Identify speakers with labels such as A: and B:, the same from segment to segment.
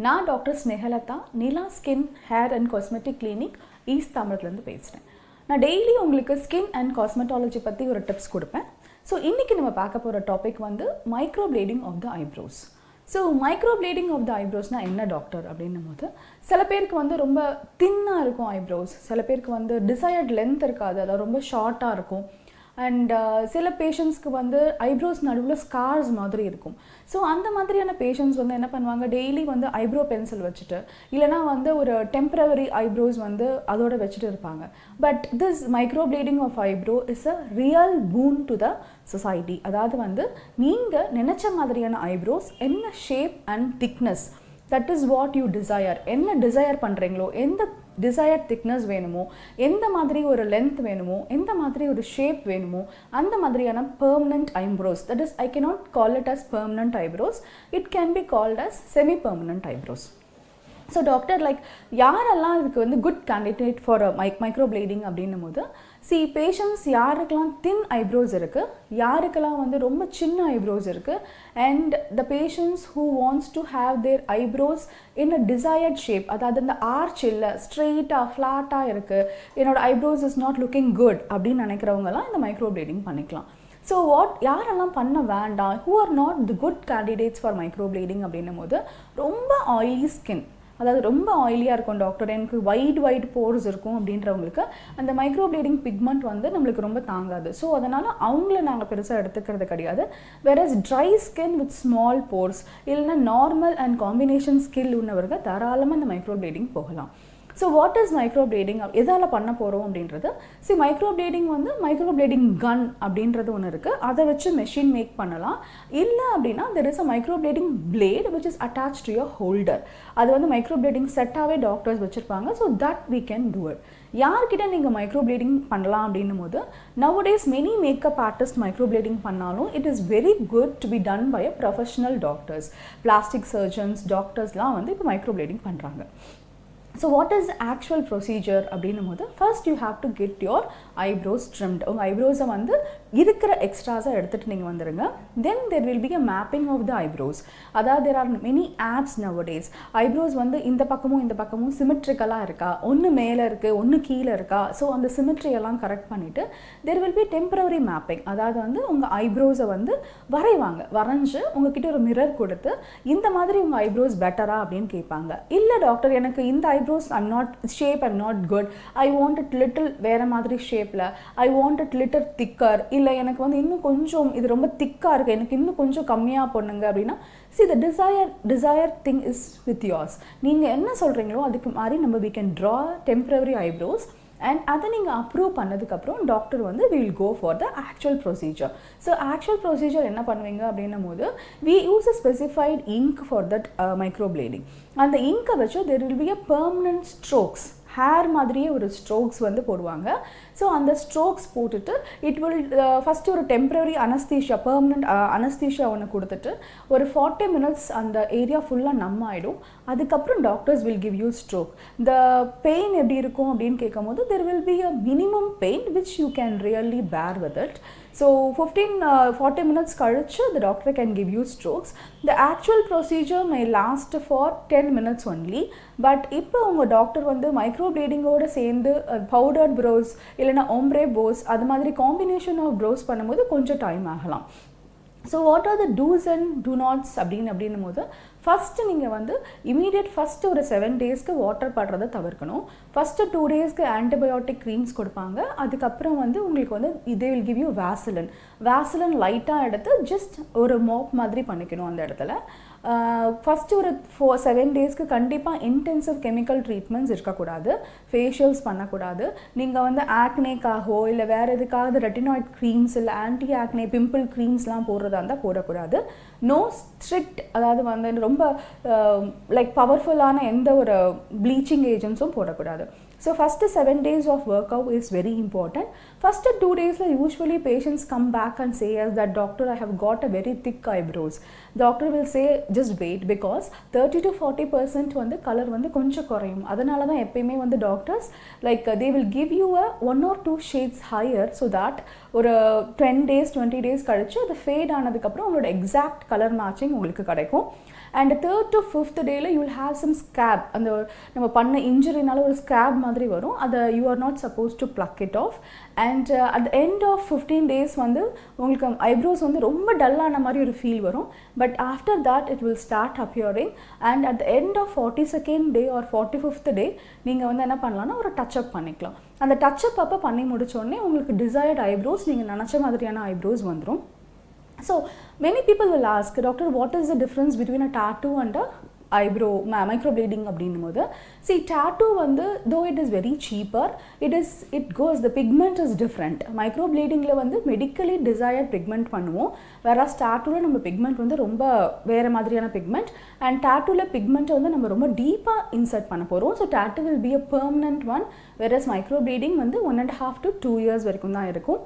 A: நான் doctor Snehalatha Neela skin hair and cosmetic clinic east தமிழ்லேருந்து பேசுகிறேன். நான் டெய்லி உங்களுக்கு ஸ்கின் அண்ட் காஸ்மெட்டாலஜி பற்றி ஒரு டிப்ஸ் கொடுப்பேன். ஸோ இன்றைக்கி நம்ம பார்க்க போகிற டாபிக் வந்து microblading of the eyebrows. So microblading of the ஐப்ரோஸ்னால் என்ன டாக்டர் அப்படின்னும் போது, சில பேருக்கு வந்து ரொம்ப தின்னாக இருக்கும் ஐப்ரோஸ், சில பேருக்கு வந்து டிசையர்ட் லென்த் இருக்காது, அதாவது ரொம்ப ஷார்ட்டாக இருக்கும். அண்ட் சில பேஷண்ட்ஸ்க்கு வந்து ஐப்ரோஸ் நடுவில் ஸ்கார்ஸ் மாதிரி இருக்கும். ஸோ அந்த மாதிரியான பேஷண்ட்ஸ் வந்து என்ன பண்ணுவாங்க, டெய்லி வந்து ஐப்ரோ பென்சில் வச்சுட்டு இல்லைனா வந்து ஒரு டெம்பரவரி ஐப்ரோஸ் வந்து அதோட வச்சுட்டு இருப்பாங்க. But this microblading of eyebrow is a real boon to the society. அதாவது வந்து நீங்கள் நினச்ச மாதிரியான ஐப்ரோஸ் என்ன shape and thickness, that is what you desire, என்ன டிசையர் பண்ணுறீங்களோ, எந்த டிசையர் திக்னஸ் வேணுமோ, எந்த மாதிரி ஒரு லென்த் வேணுமோ, எந்த மாதிரி ஒரு ஷேப் வேணுமோ, அந்த மாதிரியான permanent eyebrows, that is I cannot call it as permanent eyebrows, it can be called as semi-permanent eyebrows. So doctor like யாரெல்லாம் இதுக்கு வந்து குட் கேண்டிடேட் ஃபார் மைக்ரோப்ளேடிங் அப்படின்னும் போது, பேஷண்ட்ஸ் யாருக்கெல்லாம் தின் ஐப்ரோஸ் இருக்குது, யாருக்கெல்லாம் வந்து ரொம்ப சின்ன ஐப்ரோஸ் இருக்குது, and the patients who wants to have their eyebrows in a desired shape, அதாவது இந்த ஆர்ச் இல்லை, ஸ்ட்ரெயிட்டாக ஃப்ளாட்டாக இருக்குது, என்னோட eyebrows is not looking good அப்படின்னு நினைக்கிறவங்கலாம் இந்த மைக்ரோப்ளேடிங் பண்ணிக்கலாம். ஸோ யாரெல்லாம் பண்ண வேண்டாம், who are not the good candidates for microblading அப்படின்னும் போது, ரொம்ப ஆயிலி ஸ்கின், அதாவது ரொம்ப ஆயிலியாக இருக்கும் டாக்டர், எனக்கு வைட் போர்ஸ் இருக்கும் அப்படின்றவங்களுக்கு அந்த மைக்ரோப்ளேடிங் பிக்மெண்ட் வந்து நம்மளுக்கு ரொம்ப தாங்காது. ஸோ அதனால் அவங்கள நாங்கள் பெருசாக எடுத்துக்கிறது கிடையாது. Whereas dry skin with small force இல்லைன்னா நார்மல் அண்ட் காம்பினேஷன் ஸ்கில் உள்ளவர்கள் தாராளமாக இந்த மைக்ரோப்ளேடிங் போகலாம். ஸோ வாட் இஸ் மைக்ரோப்ளேடிங், எதால் பண்ண போகிறோம் அப்படின்றது, மைக்ரோப்ளேடிங் வந்து மைக்ரோப்ளேடிங் கன் அப்படின்றது ஒன்று இருக்குது, அதை வச்சு மெஷின் மேக் பண்ணலாம். இல்லை அப்படின்னா there is a microblading blade which is attach to your holder. அது வந்து மைக்ரோப்ளேடிங் செட்டாகவே டாக்டர்ஸ் வச்சுருப்பாங்க. So that we can do it. யார்கிட்ட நீங்கள் மைக்ரோப்ளேடிங் பண்ணலாம் அப்படின்னும் போது, nowadays many makeup artist microblading பண்ணாலும் it is very good to be done by a professional doctors, plastic surgeons, டாக்டர்ஸ்லாம் வந்து இப்போ மைக்ரோப்ளேடிங் பண்ணுறாங்க. So what is actual procedure அப்படின்னும் போது, first you have to get your eyebrows trimmed. உங்கள் ஐப்ரோஸை வந்து இருக்கிற எக்ஸ்ட்ராஸை எடுத்துகிட்டு நீங்கள் வந்துடுங்க. Then there will be a mapping of the eyebrows. அதாவது there are many apps nowadays. Eyebrows வந்து இந்த பக்கமும் சிமெட்ரிக்கலாக இருக்கா, ஒன்று மேலே இருக்குது ஒன்று கீழே இருக்கா, ஸோ அந்த சிமெட்ரியெல்லாம் கரெக்ட் பண்ணிவிட்டு there will B temporary mapping. அதாவது வந்து உங்கள் ஐப்ரோஸை வந்து வரைஞ்சு உங்ககிட்ட ஒரு மிரர் கொடுத்து இந்த மாதிரி உங்கள் ஐப்ரோஸ் பெட்டரா அப்படின்னு கேட்பாங்க. இல்லை டாக்டர், எனக்கு இந்த eyebrows I'm not good, I want it little வேற மாதிரி ஷேப்பில், I want it little thicker, இல்லை எனக்கு வந்து இன்னும் கொஞ்சம் இது ரொம்ப திக்காக இருக்குது, எனக்கு இன்னும் கொஞ்சம் கம்மியாக பண்ணுங்க அப்படின்னா, the desire thing is with yours. நீங்கள் என்ன சொல்கிறீங்களோ அதுக்கு மாதிரி நம்ம we can draw temporary eyebrows, and அதை நீங்கள் அப்ரூவ் பண்ணதுக்கப்புறம் டாக்டர் வந்து we will go for the actual procedure. So actual procedure என்ன பண்ணுவீங்க அப்படின்னும் போது, we use a specified ink for that microblading. அந்த இங்கை வச்சு there will be a permanent strokes, hair மாதிரியே ஒரு ஸ்ட்ரோக்ஸ் வந்து போடுவாங்க. ஸோ அந்த ஸ்ட்ரோக்ஸ் போட்டுட்டு இட் வில் ஃபஸ்ட்டு ஒரு டெம்பரரி அனஸ்தீஷியா, பெர்மனண்ட் அனஸ்தீஷியா ஒன்று கொடுத்துட்டு ஒரு 40 minutes அந்த ஏரியா ஃபுல்லாக நம்ம ஆகிடும். அதுக்கப்புறம் doctors will give you stroke. The pain எப்படி இருக்கும் அப்படின்னு கேட்கும் போது, there will be a minimum pain which you can really bear with it. So 40 minutes கழிச்சு the doctor can give you strokes. The actual procedure may last for 10 minutes only. But இப்போ உங்கள் doctor வந்து மைக்ரோப்ளேடிங்கோடு சேர்ந்து powdered pros இல்லைனா ombre brows அது மாதிரி combination of pros பண்ணும்போது கொஞ்சம் டைம் ஆகலாம். So what are the dos and do nots அப்படின்னும் போது, ஃபஸ்ட்டு நீங்கள் வந்து இமீடியட் ஃபஸ்ட்டு ஒரு 7 daysக்கு வாட்டர் படுறதை தவிர்க்கணும். ஃபஸ்ட்டு 2 daysக்கு ஆன்டிபயோட்டிக் க்ரீம்ஸ் கொடுப்பாங்க. அதுக்கப்புறம் வந்து உங்களுக்கு வந்து they will give you வேசலின் லைட்டாக எடுத்து ஜஸ்ட் ஒரு மாப் மாதிரி பண்ணிக்கணும் அந்த இடத்துல. ஃபஸ்ட்டு ஒரு 7 daysக்கு கண்டிப்பாக இன்டென்சிவ் கெமிக்கல் ட்ரீட்மெண்ட்ஸ் இருக்கக்கூடாது, ஃபேஷியல்ஸ் பண்ணக்கூடாது. நீங்கள் வந்து ஆக்னேக்காகவோ இல்லை வேறு எதுக்காவது ரெட்டினாய்ட் க்ரீம்ஸ் இல்லை ஆன்டி ஆக்னே பிம்பிள் க்ரீம்ஸ்லாம் போடுறதா இருந்தால் போடக்கூடாது. நோ ஸ்ட்ரிக்ட், அதாவது வந்து ரொம்ப லைக் பவர்ஃபுல்லான எந்த ஒரு ப்ளீச்சிங் ஏஜென்ட்ஸும் போடக்கூடாது. So first 7 days of workout is very important. First 2 days usually patients come back and say as that doctor, I have got a very thick eyebrows. Doctor will say just wait, because 30 to 40% வந்து colour வந்து கொஞ்சம் குறையும். அதனால தான் எப்பயுமே வந்து doctors like they will give you a 1 or 2 shades higher so that ஒரு 10 days 20 days கழிச்சு அது ஃபேட் ஆனதுக்கப்புறம் உங்களோட எக்ஸாக்ட் கலர் மேட்சிங் உங்களுக்கு கிடைக்கும். அண்ட் தேர்ட் டு ஃபிஃப்த் டேயில் you will have some scab, அந்த நம்ம பண்ண இன்ஜுரினால ஒரு ஸ்கேப் மாதிரி வரும், அதை you are not supposed to pluck it off. And at the end of 15 days வந்து உங்களுக்கு ஐப்ரோஸ் வந்து ரொம்ப டல்லான மாதிரி ஒரு ஃபீல் வரும். But after that it will start appearing. And at the end of 42nd day or 45th day நீங்கள் வந்து என்ன பண்ணலாம்னா ஒரு டச்சப் பண்ணிக்கலாம். அந்த டச்சப் அப்போ பண்ணி முடித்தோடனே உங்களுக்கு டிசைர்ட் ஐப்ரோஸ், நீங்கள் நினச்ச மாதிரியான ஐப்ரோஸ் வந்துடும். So many people will ask, doctor, what is the difference between a tattoo and a eyebrow microblading அப்படின்னும் போது, see tattoo வந்து though it is very cheaper, it goes, the pigment is different. microbladingல வந்து medically desired pigment பண்ணுவோம், whereas tattooல நம்ம pigment வந்து ரொம்ப வேறு மாதிரியான pigment, and tattooல pigment வந்து நம்ம ரொம்ப டீப்பாக இன்சர்ட் பண்ண போகிறோம். So tattoo will be a permanent one, whereas microblading வந்து 1.5 to 2 years வரைக்கும் தான் இருக்கும்.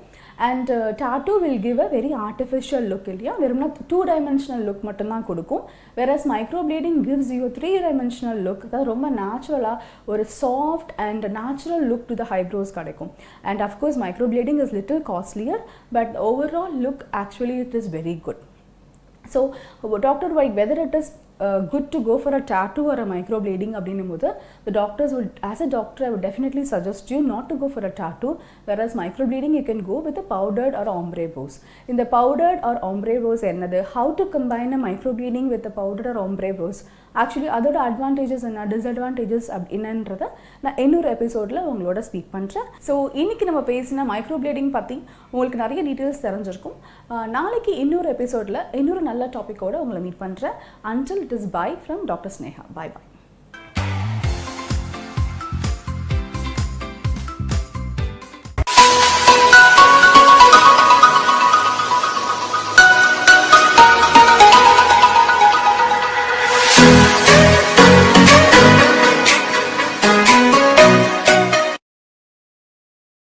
A: And tattoo will give a very artificial look இல்லையா, வெறும்னா 2-dimensional look மட்டும்தான் கொடுக்கும். whereas microblading gives you a 3-dimensional look, அதாவது ரொம்ப நேச்சுரலாக ஒரு soft and natural look to the eyebrows கிடைக்கும். And of course microblading is little costlier, but overall look actually it is very good. So Dr. White, whether it is good to go for a tattoo or a microblading அப்படின்னும் போது, the doctors would, as a doctor I would definitely suggest you not to go for a tattoo, whereas microblading you can go with a powdered or ombre brows. In the powdered or ombre brows என்னது, how to combine a microblading with a powdered or ombre brows, actually அதோட advantages என்ன, disadvantages என்னன்றதை நான் இன்னொரு எபிசோடில் உங்களோட speak பண்ணுறேன். So இன்றைக்கி நம்ம பேசின மைக்ரோப்ளேடிங் பற்றி உங்களுக்கு நிறைய டீட்டெயில்ஸ் தெரிஞ்சிருக்கும். நாளைக்கு இன்னொரு எபிசோடில் இன்னொரு நல்ல டாப்பிக்கோடு உங்களை மீட் பண்ணுறேன். Until it is bye from Dr. Sneha. Bye bye.